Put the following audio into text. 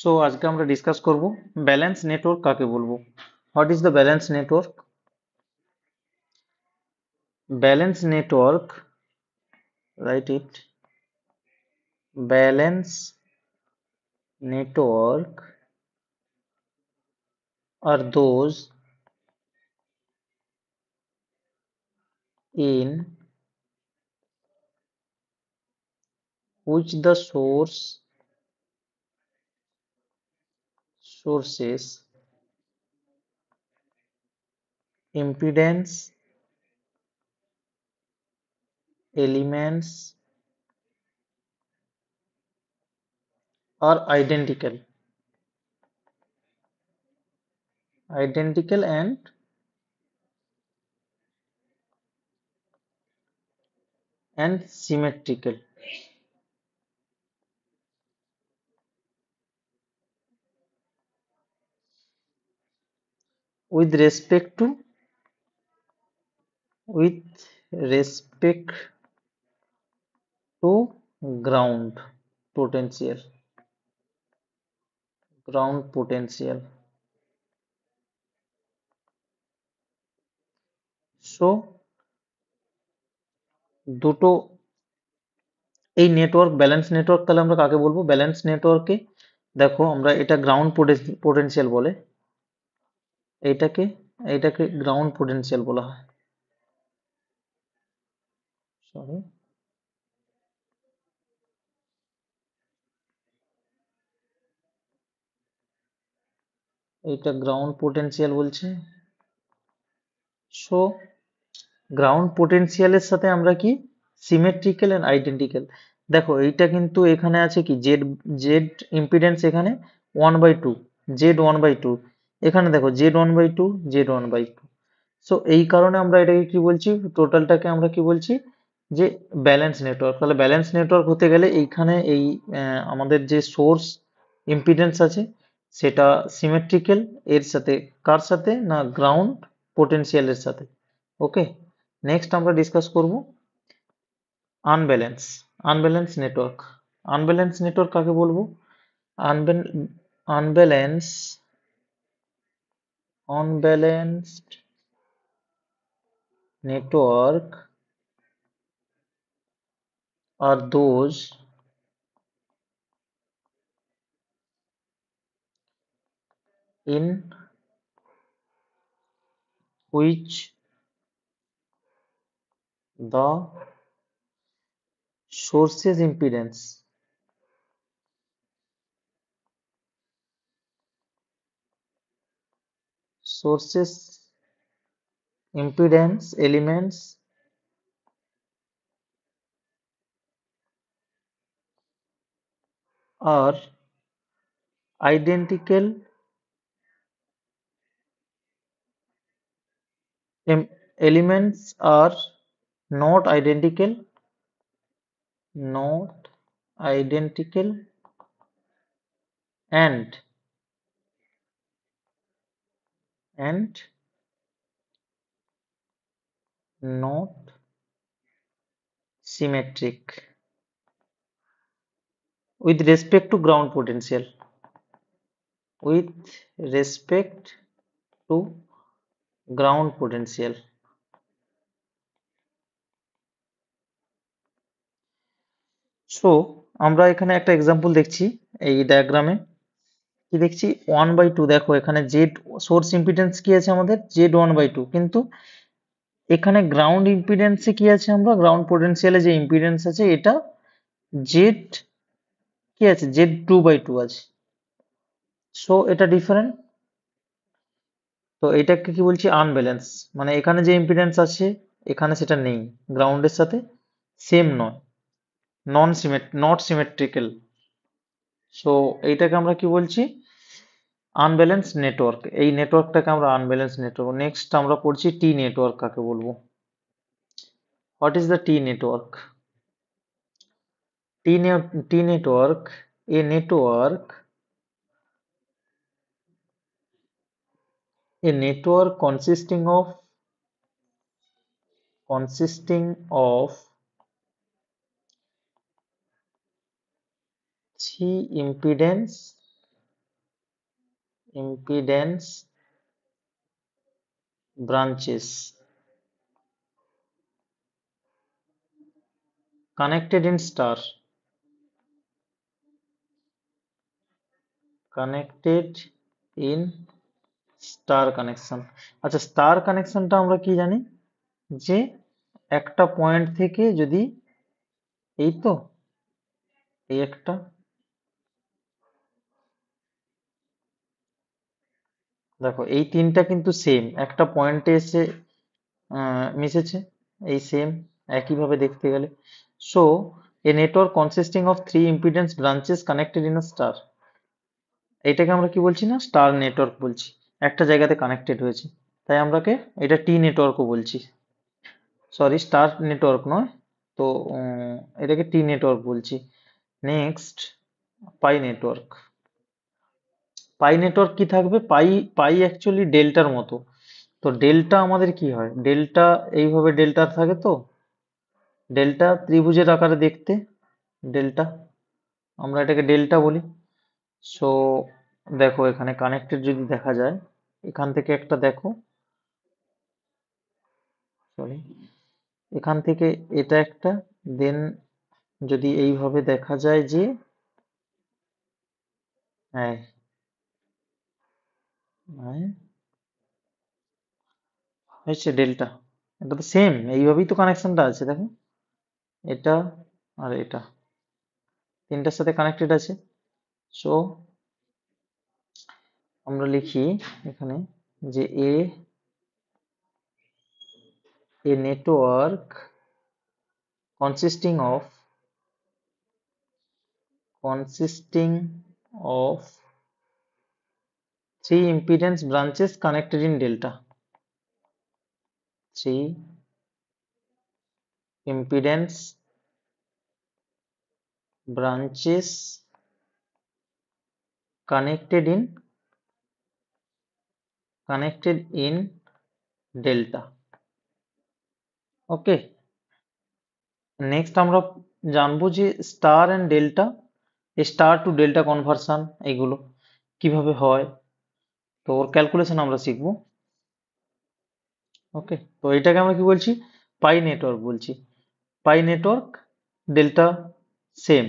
So আজকে আমরা discuss করব ব্যালেন্স নেটওয়ার্ক কাকে বলবো। What is the balance network? Balance network, right it, balance network are those in which the sources impedance elements are identical and symmetrical with respect to with respect to ground potential ground potential so দুটো এই network balance network তাহলে আমরা কাকে বলবো? Balance নেটওয়ার্কে দেখো আমরা এটা গ্রাউন্ড পোটেনশিয়াল বলে, এইটাকে এইটাকে গ্রাউন্ড পোটেনশিয়াল বলা হয়। সরি, এইটা গ্রাউন্ড পোটেনশিয়াল বলছে। সো গ্রাউন্ড পোটেনশিয়ালের সাথে আমরা কি সিমেট্রিক্যাল এন্ড আইডেন্টিক্যাল। দেখো এইটা কিন্তু এখানে আছে কি জেড জেড ইম্পিডেন্স এখানে 1/2, জেড 1/2, এখানে দেখো জেড 1/2, জেড 1/2। সো এই কারণে আমরা এটাকে কি বলছি, টোটালটাকে আমরা কি বলছি যে ব্যালেন্স নেটওয়ার্ক। তাহলে ব্যালেন্স নেটওয়ার্ক হতে গেলে এইখানে এই আমাদের যে সোর্স ইম্পিডেন্স আছে সেটা সিমেট্রিক্যাল এর সাথে, কার সাথে না গ্রাউন্ড পোটেনশিয়ালের সাথে। ওকে, নেক্সট আমরা ডিসকাস করব unbalance unbalance network. Unbalance network কাকে বলবো? Unbalance unbalanced network are those in which the sources impedance sources impedance elements are identical elements are not identical not identical and and not symmetric with respect to ground potential with respect to ground potential। So আমরা এখানে একটা example দেখছি এই ডায়াগ্রামে, কি দেখছি 1/2। দেখো এখানে জেড সোর্স ইম্পিডেন্স কি আছে আমাদের জেড 1/2, কিন্তু এখানে গ্রাউন্ড ইম্পিডেন্সে কি আছে, আমরা গ্রাউন্ড পোটেনশিয়ালে যে ইম্পিডেন্স আছে এটা জেড কি আছে জেড 2/2 আছে। সো এটা ডিফারেন্ট। তো এটাকে কি বলছি আনব্যালেন্স, মানে এখানে যে ইম্পিডেন্স আছে এখানে সেটা নেই, গ্রাউন্ডের সাথে সেম নয়, নট সিমেট্রিক্যাল। সো এইটাকে আমরা কি বলছি আনব্যালেন্স নেটওয়ার্ক। এই নেটওয়ার্কটাকে আমরা আনব্যালেন্স নেটওয়ার্ক। নেক্সট আমরা পড়ছি টি নেটওয়ার্ক কাকে বলবো। What is the T network? T network a network consisting of three impedance impedance branches connected in star connection. আচ্ছা, স্টার কানেকশনটা আমরা কি জানি, যে একটা পয়েন্ট থেকে যদি, এই তো, এই একটা, দেখো এই তিনটা কিন্তু সেম, একটা পয়েন্টে এসে মিশেছে, এই সেম একইভাবে দেখতে গেলে। So A network consisting of three impedance branches connected in a star, এটাকে আমরা কি বলছি না, স্টার নেটওয়ার্ক বলছি, একটা জায়গাতে কানেক্টেড হয়েছে, তাই আমরাকে এটা টি নেটওয়ার্কও বলছি। সরি, স্টার নেটওয়ার্ক নয় তো, এটাকে টি নেটওয়ার্ক বলছি। নেক্সট, পাই নেটওয়ার্ক। পাই নেটওয়ার্ক কি থাকবে, পাই, পাই অ্যাকচুয়ালি ডেল্টার মতো। তো ডেল্টা আমাদের কি হয়, ডেল্টা এইভাবে ডেল্টা থাকে, তো ডেল্টা ত্রিভুজের আকারে দেখতে, ডেল্টা, আমরা এটাকে ডেল্টা বলি। সো দেখো এখানে কানেক্টেড যদি দেখা যায়, এখান থেকে একটা দেখো, সরি, এখান থেকে এটা একটা, দেন যদি এইভাবে দেখা যায় যে, হ্যাঁ, হ্যাঁ, হচ্ছে ডেল্টা, এটা তো সেম, এইভাবেই তো কানেকশনটা আছে, দেখো এটা আর এটা তিনটার সাথে কানেক্টেড আছে। সো আমরা লিখি এখানে যে এ network consisting of three impedance branches connected in delta, three impedance branches connected in delta. Okay, next আমরা জানবো যে star and delta, star to delta conversion এগুলো কিভাবে হয়, তো ওর ক্যালকুলেশন আমরা শিখবো। ওকে, তো এটাকে আমরা কি বলছি, পাই নেটওয়ার্ক বলছি। পাই নেটওয়ার্ক, ডেল্টা সেম,